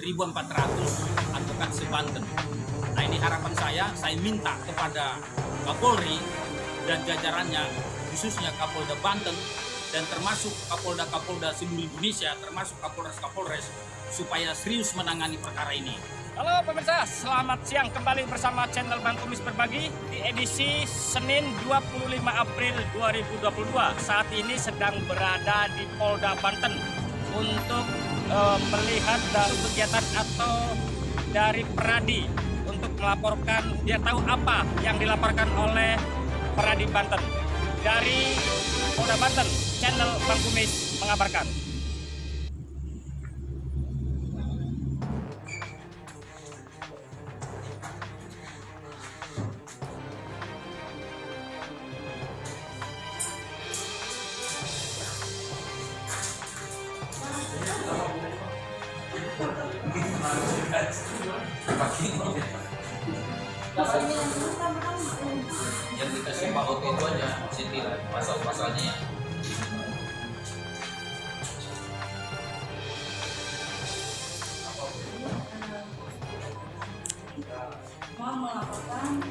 1.400 advokat se-Banten. Nah, ini harapan saya minta kepada Kapolri dan jajarannya, khususnya Kapolda Banten dan termasuk Kapolda seluruh Indonesia, termasuk Kapolres, supaya serius menangani perkara ini. Halo pemirsa, selamat siang kembali bersama channel Bang Kumis Berbagi di edisi Senin 25 April 2022. Saat ini sedang berada di Polda Banten untuk melihat dari kegiatan atau dari Peradi untuk melaporkan, dia tahu apa yang dilaporkan oleh Peradi Banten. Dari Polda Banten, channel Bang Kumis mengabarkan. Yang dikasih Pak Oto itu aja, Siti, pasal-pasalnya. Mau melaporkan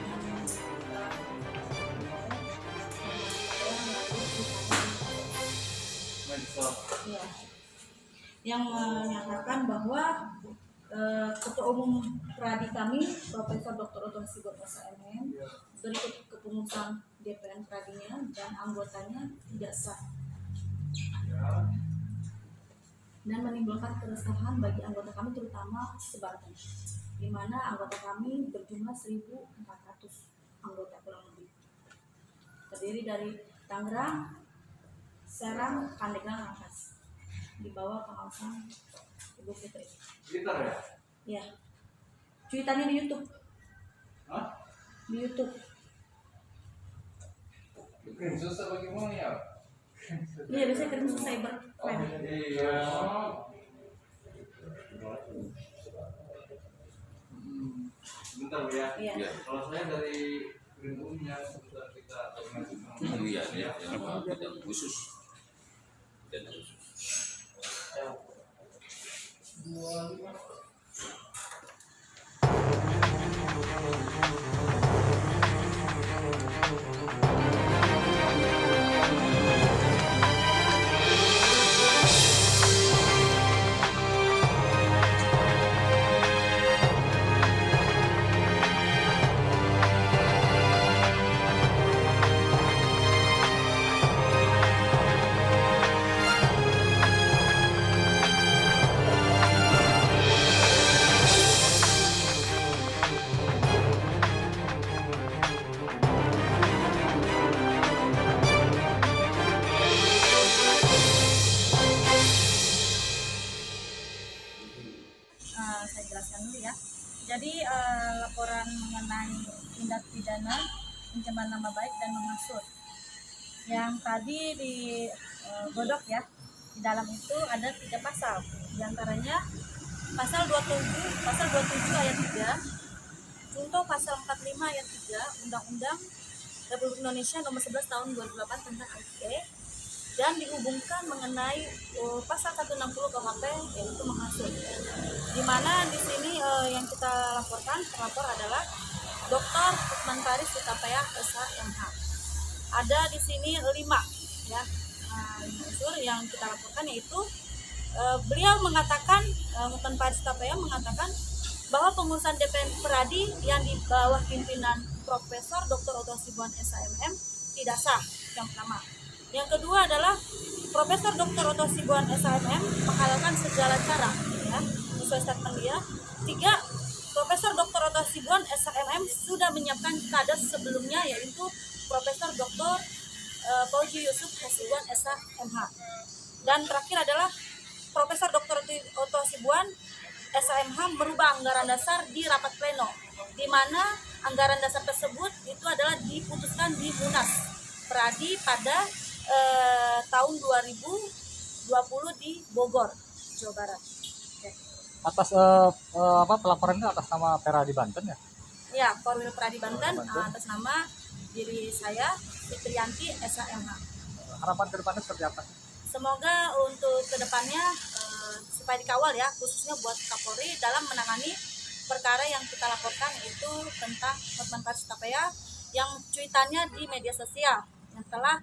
yang menyatakan bahwa Ketua Umum Peradi kami, Profesor Dr. Oto Hasibuan SHMM, berikut kepengurusan DPN Peradinya dan anggotanya tidak sah dan menimbulkan keresahan bagi anggota kami terutama se-Banten, di mana anggota kami berjumlah 1.400 anggota kurang lebih, terdiri dari Tangerang, Serang, Pandeglang, Rangkas, di bawah pengawasan Ibu Fitri. Twitter ya? Ya, cuitannya di YouTube. Hah? Di YouTube. Bikin susah bagaimana ya? Iya, biasanya kirim ke cyber. Oh iya. Bentar Bu ya. Iya. Kalau saya dari Greenroom-nya sebentar kita Iya, bidang khusus. Bidang khusus. Saya jelaskan dulu ya. Jadi laporan mengenai tindak pidana pencemaran nama baik dan menghasut yang tadi digodok ya, di dalam itu ada 3 pasal, diantaranya pasal 27 ayat 3, contoh pasal 45 ayat 3 Undang-Undang Republik Indonesia nomor 11 tahun 2008 tentang ITE, dan dihubungkan mengenai pasal 160 KUHP yaitu menghasut. Di mana di sini yang kita laporkan, terlapor adalah Dr. Hotman Paris Hutapea SHMH. Ada di sini 5 ya, 5 unsur yang kita laporkan, yaitu beliau mengatakan, Hotman Paris Hutapea mengatakan bahwa pengurusan DPN Peradi yang di bawah pimpinan Profesor Dr. Oto Hasibuan SHMM tidak sah, yang pertama. Yang kedua adalah Profesor Dr. Oto Hasibuan SHMM menghalalkan segala cara ya, sesuai statement dia. 3, Profesor Dr. Oto Hasibuan SHMM sudah menyiapkan kader sebelumnya, yaitu Profesor Dr. Fauzi Yusuf Hasibuan SHMH. Dan terakhir adalah Profesor Dr. Oto Hasibuan SHMH merubah anggaran dasar di rapat pleno, di mana anggaran dasar tersebut itu adalah diputuskan di Munas Peradi pada tahun 2020 di Bogor, Jawa Barat. Oke. Atas pelaporan itu atas nama Peradi Banten ya? Ya, Korwil Peradi Banten atas nama diri saya Fitriyanti SHMH. Harapan ke depannya seperti apa? Semoga untuk kedepannya supaya dikawal ya, khususnya buat Kapolri dalam menangani perkara yang kita laporkan itu tentang Hotman Paris Hutapea yang cuitannya di media sosial yang telah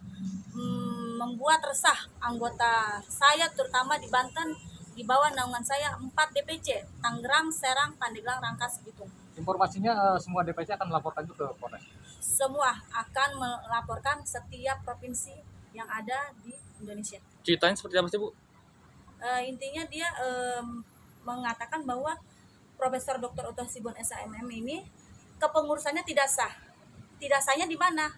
membuat resah anggota saya terutama di Banten, di bawah naungan saya 4 DPC, Tangerang, Serang, Pandeglang, Rangkas, Bitung. Informasinya semua DPC akan melaporkan itu ke Polres. Semua akan melaporkan setiap provinsi yang ada di Indonesia. Ceritanya seperti apa sih, Bu? Intinya dia mengatakan bahwa Profesor Dr. Otto Hasibuan SHMM ini kepengurusannya tidak sah. Tidak sahnya di mana?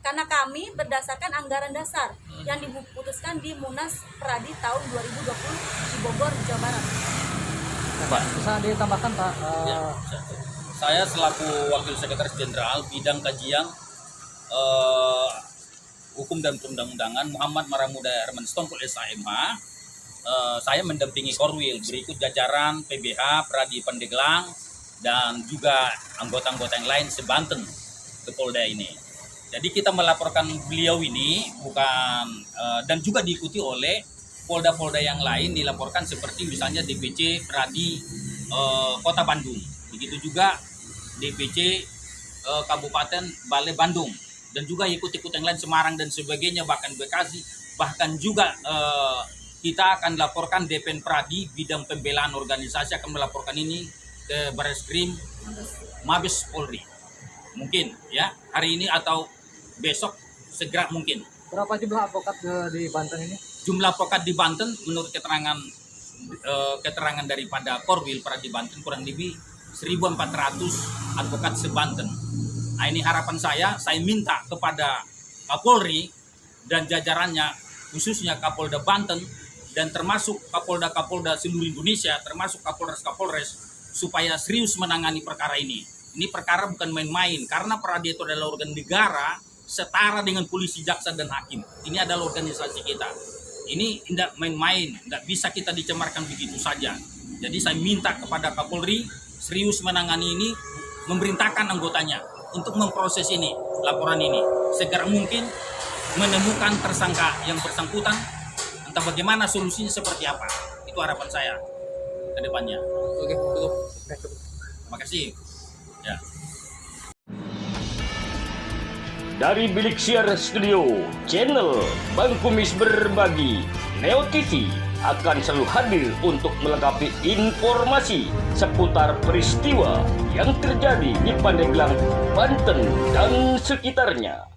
Karena kami berdasarkan anggaran dasar yang diputuskan di Munas Pradi tahun 2020 di Bogor, Jawa Barat. Pak. Bisa ditambahkan Pak? Ya, saya selaku Wakil Sekretaris Jenderal Bidang Kajian Hukum dan Perundang-undangan Muhammad Maramuda Herman Stompul SHMH, saya mendampingi Korwil berikut jajaran PBH Pradi Pandeglang dan juga anggota-anggota yang lain sebanten ke Polda ini. Jadi kita melaporkan beliau ini bukan dan juga diikuti oleh polda-polda yang lain dilaporkan seperti misalnya DPC Pradi Kota Bandung, begitu juga DPC Kabupaten Bale Bandung, dan juga ikut-ikut yang lain Semarang dan sebagainya, bahkan Bekasi, bahkan juga kita akan laporkan DPN Pradi bidang pembelaan organisasi akan melaporkan ini ke Barreskrim Mabes Polri. Mungkin ya hari ini atau besok segera mungkin. Berapa jumlah advokat di Banten ini? Jumlah advokat di Banten menurut keterangan daripada Korwil Pradi Banten kurang lebih 1.400 advokat se-Banten. Nah, ini harapan saya minta kepada Kapolri dan jajarannya khususnya Kapolda Banten dan termasuk Kapolda seluruh Indonesia, termasuk Kapolres supaya serius menangani perkara ini. Ini perkara bukan main-main karena Pradi itu adalah organ negara setara dengan polisi, jaksa, dan hakim. Ini adalah organisasi kita. Ini tidak main-main, tidak bisa kita dicemarkan begitu saja. Jadi saya minta kepada Kapolri serius menangani ini, memerintahkan anggotanya untuk memproses ini, laporan ini. Segera mungkin menemukan tersangka yang bersangkutan, entah bagaimana solusinya seperti apa. Itu harapan saya ke depannya. Oke, cukup. Terima kasih. Ya. Dari Bilik Siar Studio, channel Bang Kumis Berbagi, Neo TV akan selalu hadir untuk melengkapi informasi seputar peristiwa yang terjadi di Pandeglang, Banten, dan sekitarnya.